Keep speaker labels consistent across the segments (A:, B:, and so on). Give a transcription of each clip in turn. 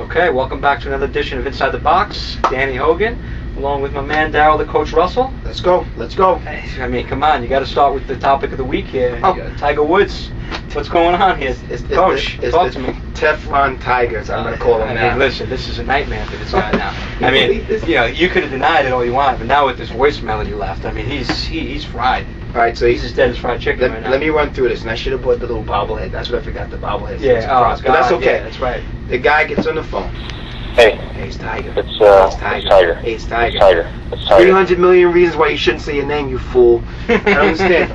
A: Okay, welcome back to another edition of Inside the Box. Danny Hogan, along with my man Daryl, the Coach Russell.
B: Let's go.
A: Hey, I mean, come on, you got to start with the topic of the week here.
B: Oh.
A: Tiger Woods. What's going on here? Coach, talk to me.
B: Teflon Tigers, I'm going to call him now.
A: Hey, listen, this is a nightmare for this guy now. I mean, you could have denied it all you want, but now with this voicemail he left, I mean, he's fried.
B: All right, so
A: he's as dead as fried chicken right now.
B: Let me run through this, and I should have bought the little bobblehead. That's what I forgot, the bobblehead.
A: Yeah,
B: but that's okay.
A: Yeah, that's right.
B: The guy gets on the phone.
C: Hey,
B: it's Tiger.
C: It's Tiger.
B: Hey, it's Tiger.
C: It's Tiger.
B: 300 million reasons why you shouldn't say your name, you fool. I don't understand.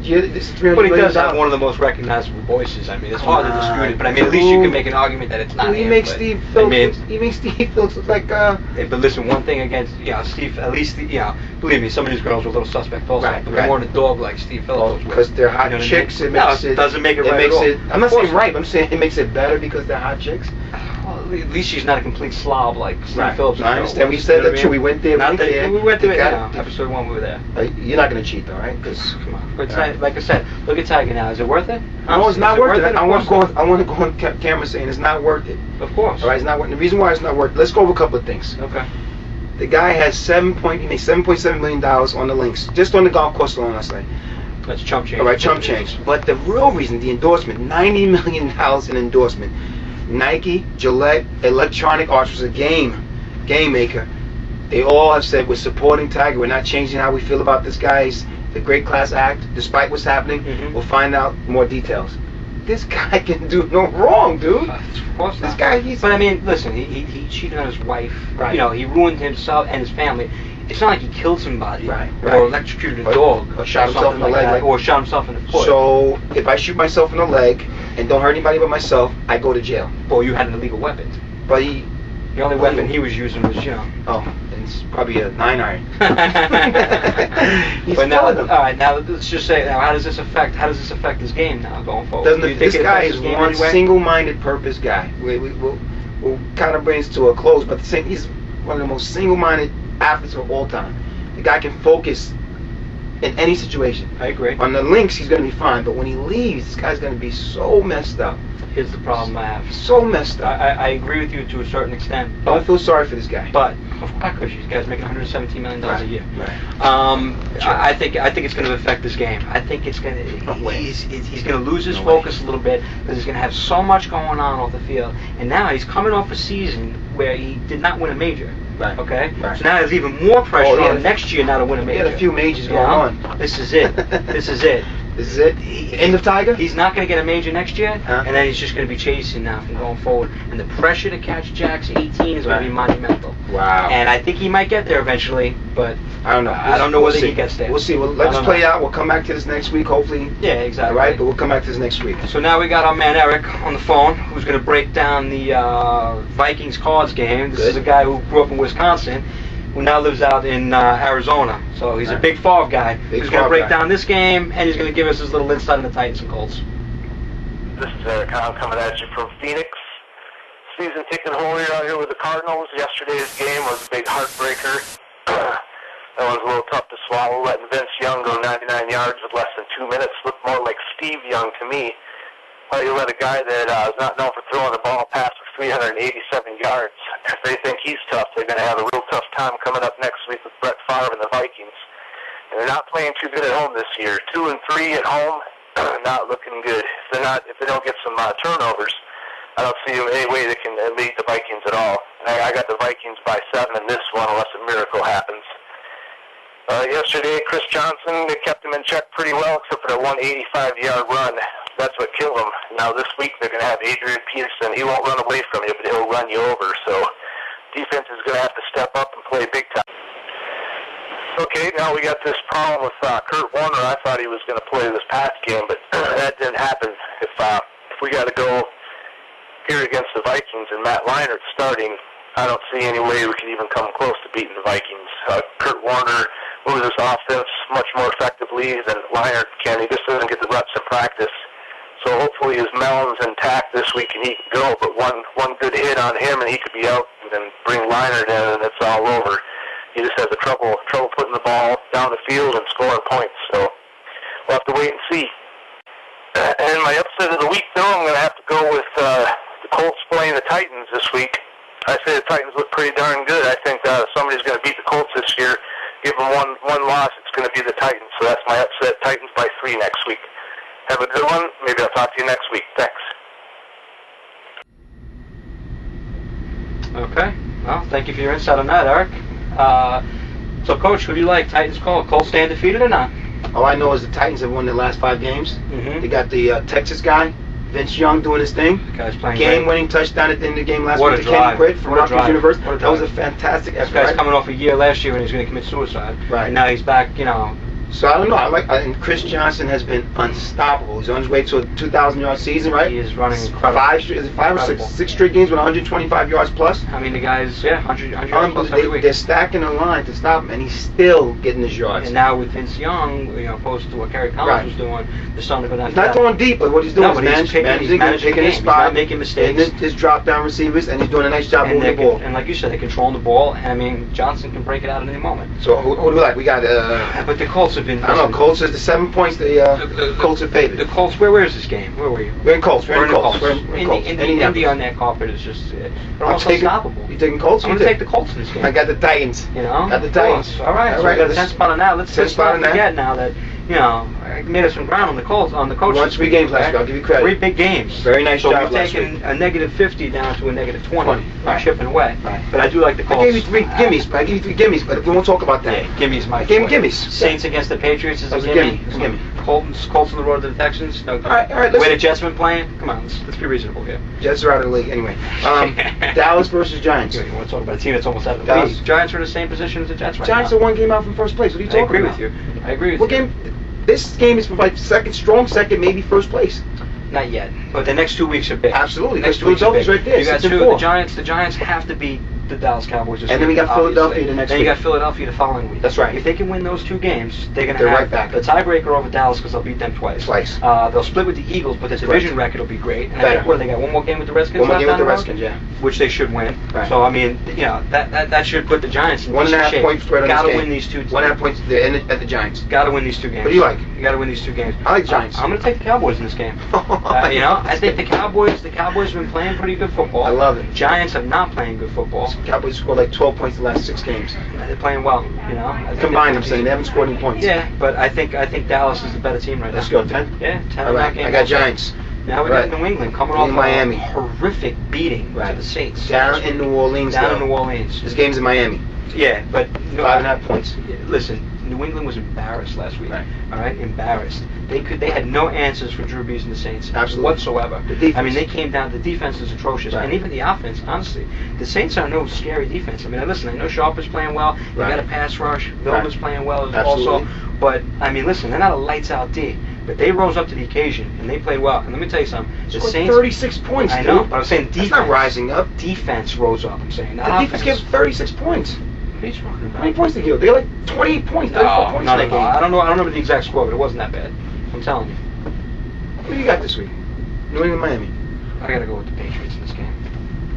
B: This is $300
A: But he
B: million.
A: does have one of the most recognizable voices. I mean, it's hard to dispute it, but I mean, at least you can make an argument that it's not him.
B: He makes Steve Phillips look like.
A: But listen, one thing against Steve, at least believe me, some of these girls are a little suspect also.
B: Right,
A: but they're more than a dog like Steve Phillips.
B: Because they're hot chicks. It makes it
A: doesn't make it right at all.
B: I'm not saying right, but I'm saying it makes it better because they're hot chicks.
A: Well, at least she's not a complete slob like Steve Phillips.
B: No, I understand. We said that too. We went there.
A: We went there. Episode 1, we were there.
B: You're not going to cheat, though, right? Because
A: come on. But like I said, look at Tiger now. Is it worth it?
B: No, it's not worth it. I want to go on camera saying it's not worth it.
A: Of course.
B: All right, it's not worth it. The reason why it's not worth it. Let's go over a couple of things.
A: Okay.
B: The guy has he makes $7.7 million on the links, just on the golf course alone, let's say.
A: That's chump change.
B: All right, chump change. But the real reason, the endorsement, $90 million in endorsement. Nike, Gillette, Electronic Arts was a game maker. They all have said we're supporting Tiger. We're not changing how we feel about this guy. He's the great class act. Despite what's happening, We'll find out more details. This guy can do no wrong, dude.
A: Of course not.
B: This guy,
A: But I mean, listen, he cheated on his wife.
B: Right.
A: He ruined himself and his family. It's not like he killed somebody,
B: right.
A: or electrocuted a dog,
B: or shot himself in the leg,
A: or shot himself in the foot.
B: So if I shoot myself in the leg and don't hurt anybody but myself, I go to jail.
A: Well, you had an illegal weapon.
B: But
A: the only weapon he was using was,
B: it's probably a 9-iron.
A: But now, all right. Now let's just say, how does this affect his game now going forward?
B: This guy is one single-minded purpose guy. We'll kind of bring this to a close, but he's one of the most single-minded athletes of all time. The guy can focus in any situation.
A: I agree.
B: On the links, he's going to be fine, but when he leaves, this guy's going to be so messed up.
A: Here's the problem I have.
B: So messed up.
A: I agree with you to a certain extent.
B: I feel sorry for this guy.
A: But of course, these guys making $117 million a year.
B: Right.
A: I think it's going to affect this game. I think it's going to. He's going to lose his focus a little bit because he's going to have so much going on off the field, and now he's coming off a season where he did not win a major.
B: Right.
A: Okay.
B: Right.
A: So now there's even more pressure on next year now to win a major.
B: He had a few majors going on.
A: This is it. This is it.
B: This is it? End of Tiger?
A: He's not going to get a major next year, and then he's just going to be chasing now from going forward. And the pressure to catch Jackson 18 is going to be monumental.
B: Wow.
A: And I think he might get there eventually, but
B: I don't know.
A: I don't know whether he gets there.
B: We'll see. Well, let's play out. We'll come back to this next week, hopefully.
A: Yeah, exactly.
B: All right, but we'll come back to this next week.
A: So now we got our man Eric on the phone, who's going to break down the Vikings-Cards game. This is a guy who grew up in Wisconsin, who now lives out in Arizona. So he's a big Favre guy. He's going to break down this game, and he's going to give us his little insight on the Titans and Colts.
C: This is Eric Hahn coming at you from Phoenix. Season ticket holder out here with the Cardinals. Yesterday's game was a big heartbreaker. That was a little tough to swallow, letting Vince Young go 99 yards with less than 2 minutes. Looked more like Steve Young to me. You let a guy that is not known for throwing the ball past for 387 yards. If they think he's tough, they're going to have a real tough time coming up next week with Brett Favre and the Vikings. And they're not playing too good at home this year. 2-3 at home, not looking good. If they don't get some turnovers, I don't see any way they can lead the Vikings at all. I got the Vikings by 7 in this one, unless a miracle happens. Yesterday, Chris Johnson, they kept him in check pretty well, except for that 185-yard run. That's what killed him. Now this week they're going to have Adrian Peterson. He won't run away from you, but he'll run you over. So defense is going to have to step up and play big time. Okay, now we got this problem with Kurt Warner. I thought he was going to play this past game, but that didn't happen. If we got to go here against the Vikings and Matt Leinart starting, I don't see any way we can even come close to beating the Vikings. Kurt Warner moves his offense much more effectively than Leinart can. He just doesn't get the reps in practice. So hopefully his melon's intact this week and he can go. But one good hit on him and he could be out, and then bring Leinart in and it's all over. He just has trouble putting the ball down the field and scoring points. So we'll have to wait and see. And my upset of the week, though, I'm going to have to go with the Colts Colts playing the Titans this week. I say the Titans look pretty darn good. I think somebody's going to beat the Colts this year. Give them one loss, it's going to be the Titans. So that's my upset. Titans by 3 next week. Have a good one. Maybe I'll talk to you next week. Thanks.
A: Okay. Well, thank you for your insight on that, Eric. So, Coach, who do you like? Titans Colts stay undefeated or not?
B: All I know is the Titans have won their last 5 games.
A: Mm-hmm.
B: They got the Texas guy, Vince Young, doing his thing.
A: The guy's playing
B: Game-winning touchdown at the end of the game last
A: What
B: week
A: a
B: to Kenny
A: drive.
B: Britt from
A: What a
B: Rutgers
A: drive.
B: University.
A: What a
B: That was a
A: drive.
B: fantastic
A: This
B: effort.
A: guy's
B: right?
A: coming off a year last year when he was going to commit suicide.
B: Right.
A: And now he's back, you know.
B: So I don't know. And Chris Johnson has been unstoppable. He's on his way to a 2,000-yard season, right?
A: He is running incredible.
B: 5 or 6 straight games with 125 yards plus.
A: I mean, the guy's, 100 yards plus every week.
B: They're stacking the line to stop him, and he's still getting his yards.
A: And now with Vince Young, opposed to what Kerry Collins was doing, they're starting to go down.
B: He's not going deep, but what he's doing is managing his
A: he's
B: spot,
A: not making mistakes.
B: and his drop-down receivers, and he's doing a nice job moving the ball.
A: And like you said, they're controlling the ball. And I mean, Johnson can break it out at any moment.
B: So who do we like? We got.
A: But the Colts have been.
B: I don't know. Colts is the 7 points. The Colts are favored.
A: The Colts. Where is this game? Where were you?
B: We're in Colts. We're in Colts.
A: Indy on that carpet is just almost unstoppable.
B: You taking Colts?
A: I'm going to take the Colts in this game.
B: I got the Titans.
A: Got
B: the Titans.
A: All right. So we got a 10 spot on that. Let's not forget now that I made us some ground on the Colts coach.
B: Won 3 games last week. I'll give you credit.
A: 3 big games.
B: Very nice job
A: last week. So we've taken a negative 50 down to a negative 20.
B: Right.
A: Chipping away.
B: Right.
A: But I do like the Colts.
B: I gave you 3 gimmies. But we won't talk about that.
A: Yeah, gimmies, Mike.
B: Gimmies.
A: Saints against the Patriots is a
B: gimme.
A: gimme. Colts on the road to the Texans. No.
B: All right.
A: Where the Jets been playing? Come on, let's be reasonable here.
B: Jets are out of the league anyway. Dallas versus Giants.
A: You want to talk about a team that's almost out of the
B: Dallas.
A: league? Giants are in the same position as the Jets right
B: Giants
A: now.
B: are 1 game out from first place. What are you talking about?
A: I agree with you.
B: What game? This game is for like strong second, maybe first place.
A: Not yet, but the next 2 weeks are big.
B: Absolutely.
A: Next 2 weeks are big.
B: Right there.
A: You got
B: 6 and
A: 2.
B: 4.
A: The Giants have to beat the Dallas Cowboys this week.
B: And then we got Philadelphia the next week.
A: Then you got Philadelphia the following week.
B: That's right.
A: If they can win those 2 games, they're going to
B: They're
A: have
B: right back.
A: the tiebreaker over Dallas because they'll beat them twice. They'll split with the Eagles, but the division record will be great. And I think, they got 1 more game with the Redskins?
B: 1 more game with the Redskins, yeah.
A: Which they should win.
B: Right.
A: So, I mean, that should put the Giants in
B: 1.5
A: shape.
B: point spread on this game.
A: Got to win these 2.
B: 1.5 points at the Giants.
A: Got to win these 2 games.
B: What do you like?
A: You got to win these 2 games.
B: I like Giants.
A: I'm going to take the Cowboys in this game. I think the Cowboys have been playing pretty good football.
B: I love it.
A: Giants have not playing good football.
B: Cowboys scored like 12 points the last 6 games.
A: They're playing well,
B: Combined, I'm saying they haven't scored any points.
A: Yeah, but I think Dallas is the better team right now.
B: Let's go 10.
A: Yeah, 10.
B: All right. I got Giants.
A: Now we got New England coming off
B: Miami.
A: a horrific beating to the Saints.
B: Down in New Orleans. This game's in Miami.
A: Yeah, but
B: 5.5 points.
A: Listen, New England was embarrassed last week.
B: Right.
A: All right, embarrassed. They had no answers for Drew Brees and the Saints whatsoever.
B: The
A: I mean, they came down. The defense is atrocious, and even the offense. Honestly, the Saints are no scary defense. I mean, listen, I know Sharp is playing well. They got a pass rush. Vilma's playing well also. But I mean, listen, they're not a lights out D. But they rose up to the occasion and they played well. And let me tell you something. The Saints
B: 36 points.
A: I know, but I'm saying defense.
B: That's not rising up.
A: Defense rose up. I'm saying.
B: The defense gave 36 points.
A: What are you talking about?
B: How many points they give? They had like 28 points, 34 points in that game.
A: I don't know. I don't remember the exact score, but it wasn't that bad. I'm telling you.
B: What do you got this week? New England, Miami.
A: I gotta go with the Patriots in this game.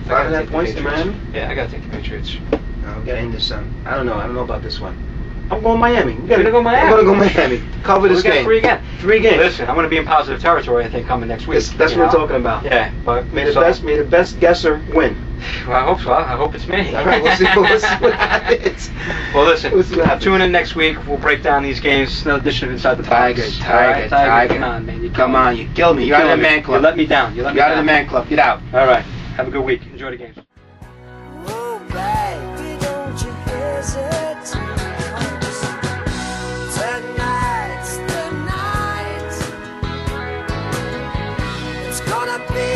B: 5.5 points to Miami?
A: Yeah, I gotta take the Patriots.
B: We gotta end this one. I don't know about this one. I'm going Miami.
A: You're gonna go Miami?
B: I'm gonna go Miami. Cover this game.
A: 3 again.
B: 3 games.
A: Listen, I'm gonna be in positive territory. I think coming next week.
B: That's what we're talking about.
A: Yeah, but
B: may the best guesser win.
A: Well, I hope so. I hope it's me.
B: All right, we'll see what happens.
A: Well, listen, tune in next week. We'll break down these games. Another edition of Inside the Box.
B: Tiger.
A: Come on, man.
B: Come on, you kill me. You're out of the man club.
A: You let me down. You're
B: out of the man club. Get out.
A: All right. Have a good week. Enjoy the games.
D: Oh, baby, don't you hesitate. Tonight's the night. It's gonna be